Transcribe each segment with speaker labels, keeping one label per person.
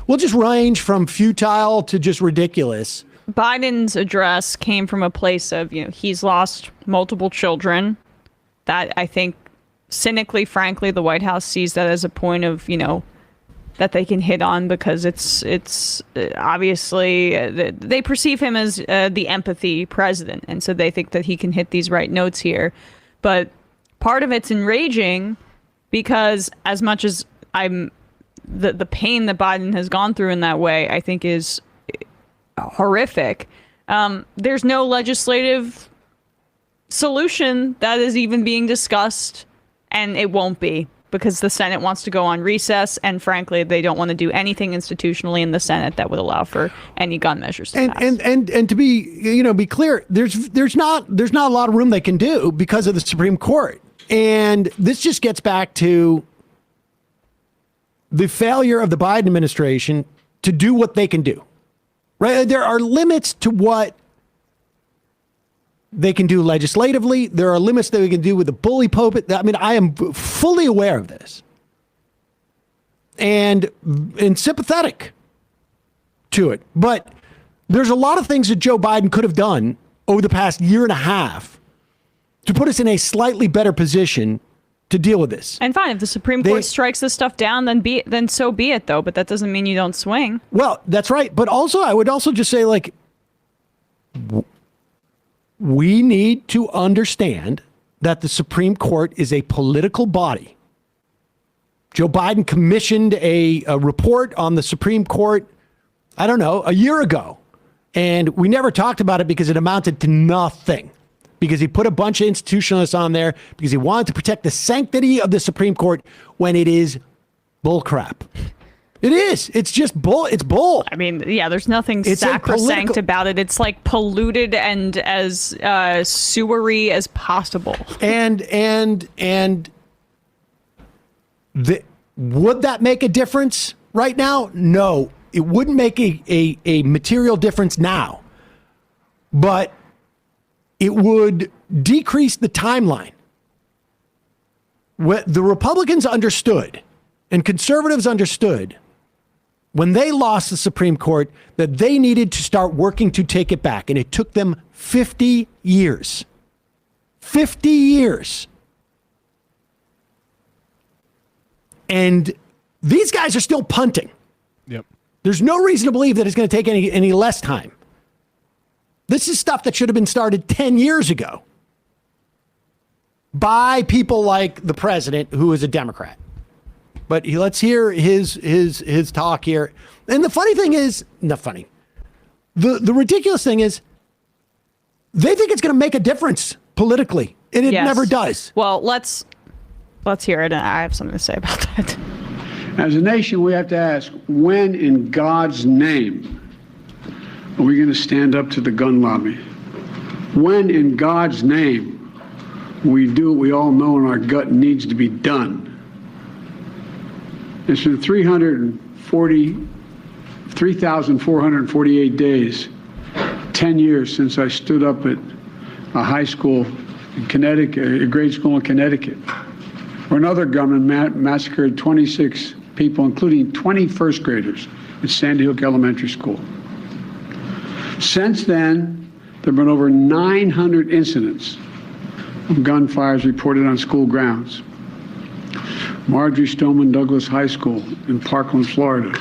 Speaker 1: will just range from futile to just ridiculous.
Speaker 2: Biden's address came from a place of, he's lost multiple children. That, I think, cynically, frankly, the White House sees that as a point of, that they can hit on, because it's obviously they perceive him as the empathy president. And so they think that he can hit these right notes here. But part of it's enraging, because as much as the pain that Biden has gone through in that way, I think is horrific. There's no legislative solution that is even being discussed, and it won't be, because the Senate wants to go on recess, and frankly, they don't want to do anything institutionally in the Senate that would allow for any gun measures to pass.
Speaker 1: And to be clear, there's not a lot of room they can do because of the Supreme Court. And this just gets back to the failure of the Biden administration to do what they can do. Right? There are limits to what they can do legislatively. There are limits that we can do with the bully pulpit. I mean, I am fully aware of this and sympathetic to it. But there's a lot of things that Joe Biden could have done over the past year and a half to put us in a slightly better position to deal with this.
Speaker 2: And fine, if the Supreme Court strikes this stuff down, then so be it, though. But that doesn't mean you don't swing. Well,
Speaker 1: that's right. But also, I would also just say, like, we need to understand that the Supreme Court is a political body. Joe Biden commissioned a report on the Supreme Court, I don't know, a year ago. And we never talked about it because it amounted to nothing. Because he put a bunch of institutionalists on there because he wanted to protect the sanctity of the Supreme Court when it is bullcrap. It is. It's just bull. It's bull.
Speaker 2: I mean, yeah, there's nothing sacrosanct about it. It's like polluted and as sewery as possible.
Speaker 1: And would that make a difference right now? No, it wouldn't make a material difference now. But it would decrease the timeline. What the Republicans understood and conservatives understood when they lost the Supreme Court that they needed to start working to take it back. And it took them 50 years. 50 years. And these guys are still punting.
Speaker 3: Yep.
Speaker 1: There's no reason to believe that it's going to take any less time. This is stuff that should have been started 10 years ago by people like the president, who is a Democrat. But let's hear his talk here. And the funny thing is, not funny. The ridiculous thing is, they think it's going to make a difference politically, and it never does.
Speaker 2: Well, let's hear it. And I have something to say about that.
Speaker 4: As a nation, we have to ask, when in God's name are we going to stand up to the gun lobby? When in God's name we do what we all know in our gut needs to be done? It's been 3,448 days, 10 years since I stood up at a high school in Connecticut, a grade school in Connecticut, where another gunman massacred 26 people, including 20 first graders at Sandy Hook Elementary School. Since then, there have been over 900 incidents of gunfires reported on school grounds. Marjorie Stoneman Douglas High School in Parkland, Florida.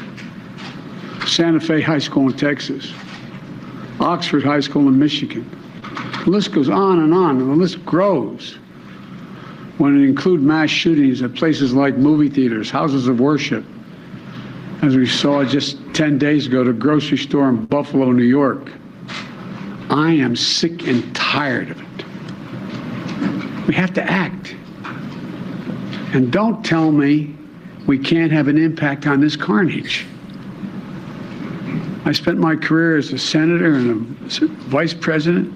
Speaker 4: Santa Fe High School in Texas. Oxford High School in Michigan. The list goes on, and the list grows when it includes mass shootings at places like movie theaters, houses of worship, as we saw just 10 days ago, the grocery store in Buffalo, New York. I am sick and tired of it. We have to act. And don't tell me we can't have an impact on this carnage. I spent my career as a senator and a vice president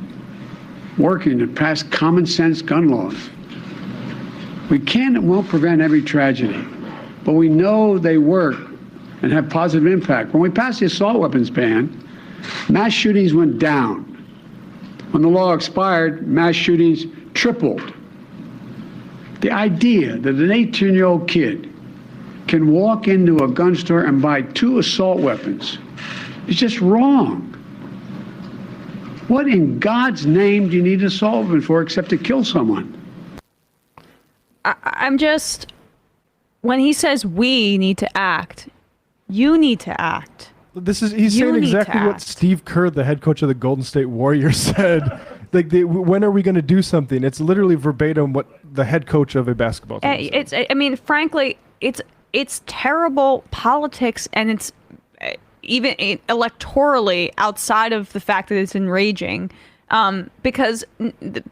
Speaker 4: working to pass common sense gun laws. We can and won't prevent every tragedy, but we know they work and have positive impact. When we passed the assault weapons ban, mass shootings went down. When the law expired, mass shootings tripled. The idea that an 18-year-old kid can walk into a gun store and buy 2 assault weapons. It's just wrong. What in God's name do you need an assault weapon for except to kill someone?
Speaker 2: I'm just, when he says we need to act, you need to act.
Speaker 3: He's saying exactly what Steve Kerr, the head coach of the Golden State Warriors, said. Like, when are we going to do something? It's literally verbatim what the head coach of a basketball team said.
Speaker 2: I mean, frankly, it's terrible politics, and it's even electorally outside of the fact that it's enraging, because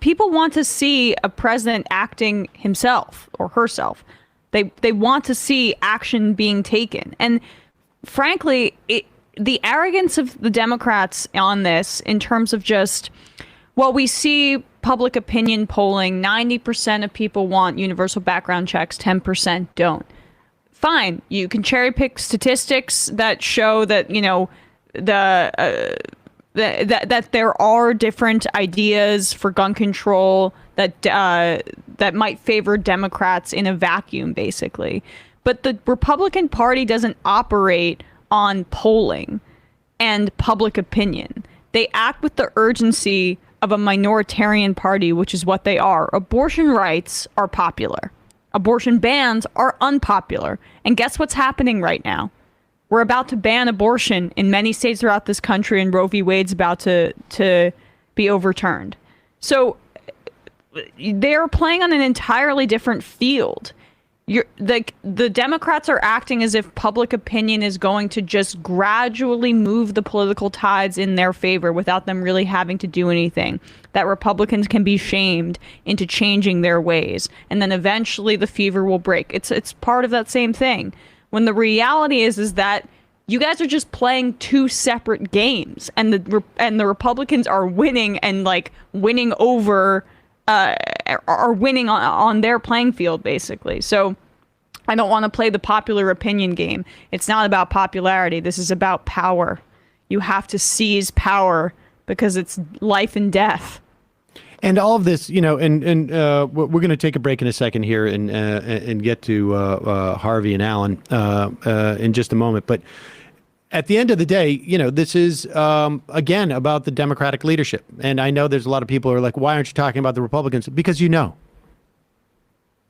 Speaker 2: people want to see a president acting himself or herself. They want to see action being taken. And frankly, the arrogance of the Democrats on this, in terms of just, well, we see public opinion polling, 90% of people want universal background checks, 10% don't. Fine, you can cherry pick statistics that show that, you know, that there are different ideas for gun control that might favor Democrats in a vacuum, basically. But the Republican Party doesn't operate on polling and public opinion. They act with the urgency of a minoritarian party, which is what they are. Abortion rights are popular. Abortion bans are unpopular. And guess what's happening right now? We're about to ban abortion in many states throughout this country, and Roe v. Wade's about to be overturned. So they're playing on an entirely different field. The Democrats are acting as if public opinion is going to just gradually move the political tides in their favor without them really having to do anything. That Republicans can be shamed into changing their ways, and then eventually the fever will break. It's part of that same thing. When the reality is that you guys are just playing 2 separate games, and the Republicans are winning, and like winning over. Are winning on their playing field, basically. So I don't want to play the popular opinion game. It's not about popularity. This is about power. You have to seize power because it's life and death.
Speaker 1: And all of this, you know, and we're going to take a break in a second here and get to Harvey and Alan in just a moment. But at the end of the day, you know, this is, again, about the Democratic leadership. And I know there's a lot of people who are like, why aren't you talking about the Republicans? Because you know.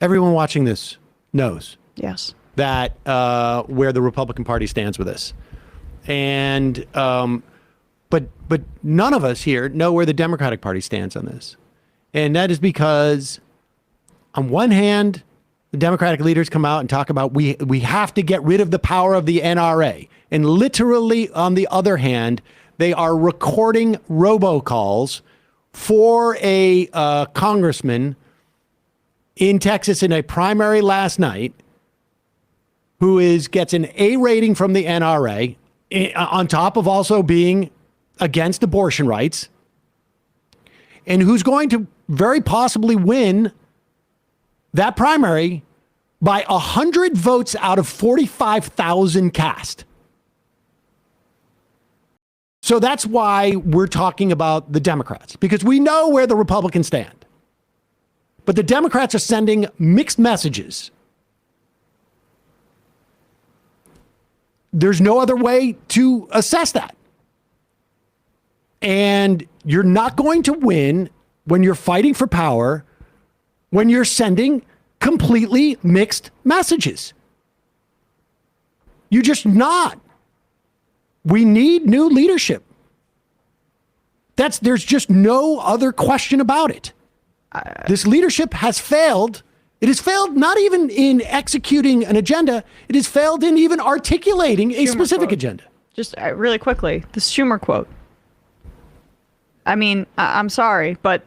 Speaker 1: Everyone watching this knows.
Speaker 2: Yes.
Speaker 1: That where the Republican Party stands with this. And but none of us here know where the Democratic Party stands on this. And that is because, on one hand, the Democratic leaders come out and talk about we have to get rid of the power of the NRA. And literally, on the other hand, they are recording robocalls for a congressman in Texas in a primary last night who gets an A rating from the NRA, on top of also being against abortion rights, and who's going to very possibly win that primary by 100 votes out of 45,000 cast. So that's why we're talking about the Democrats, because we know where the Republicans stand. But the Democrats are sending mixed messages. There's no other way to assess that. And you're not going to win when you're fighting for power, when you're sending completely mixed messages. You're just not. We need new leadership. There's just no other question about it. This leadership has failed. It has failed not even in executing an agenda. It has failed in even articulating a specific agenda.
Speaker 2: Just really quickly, the Schumer quote. I mean, I'm sorry, but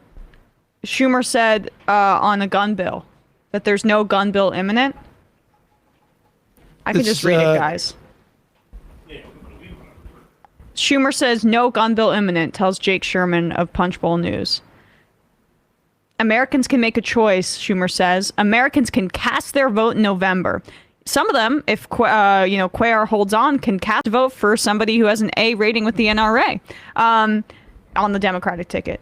Speaker 2: Schumer said on a gun bill that there's no gun bill imminent. I can just read it, guys. Schumer says no gun bill imminent, tells Jake Sherman of Punchbowl News. Americans can make a choice, Schumer says. Americans can cast their vote in November. Some of them, if Cuellar holds on, can cast a vote for somebody who has an A rating with the NRA on the Democratic ticket.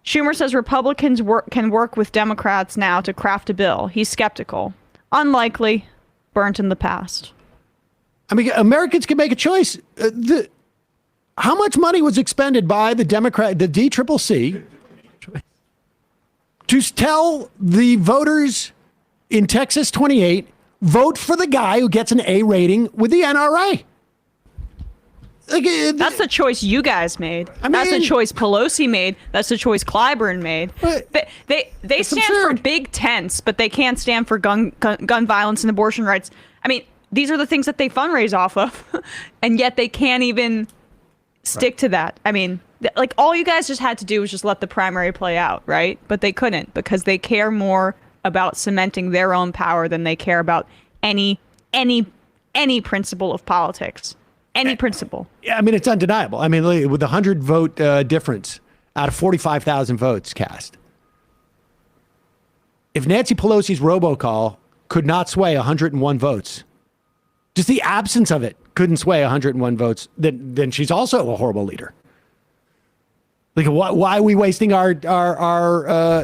Speaker 2: Schumer says Republicans can work with Democrats now to craft a bill. He's skeptical. Unlikely. burnt in the past.
Speaker 1: I mean, Americans can make a choice. How much money was expended by the DCCC to tell the voters in Texas 28, vote for the guy who gets an A rating with the NRA?
Speaker 2: That's the choice you guys made. That's the choice Pelosi made. That's the choice Clyburn made. They stand for big tents, but they can't stand for gun violence and abortion rights. I mean, these are the things that they fundraise off of, and yet they can't even stick to that. I mean, like, all you guys just had to do was just let the primary play out, right? But they couldn't, because they care more about cementing their own power than they care about any principle of politics. Any principle.
Speaker 1: Yeah, I mean, it's undeniable. I mean, with a 100-vote difference out of 45,000 votes cast, if Nancy Pelosi's robocall could not sway 101 votes, just the absence of it couldn't sway 101 votes, then she's also a horrible leader. Like, why are we wasting our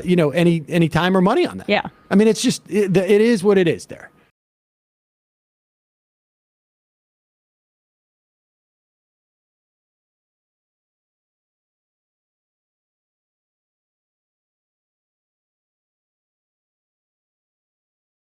Speaker 1: any time or money on that?
Speaker 2: Yeah.
Speaker 1: I mean, it's just, it is what it is there.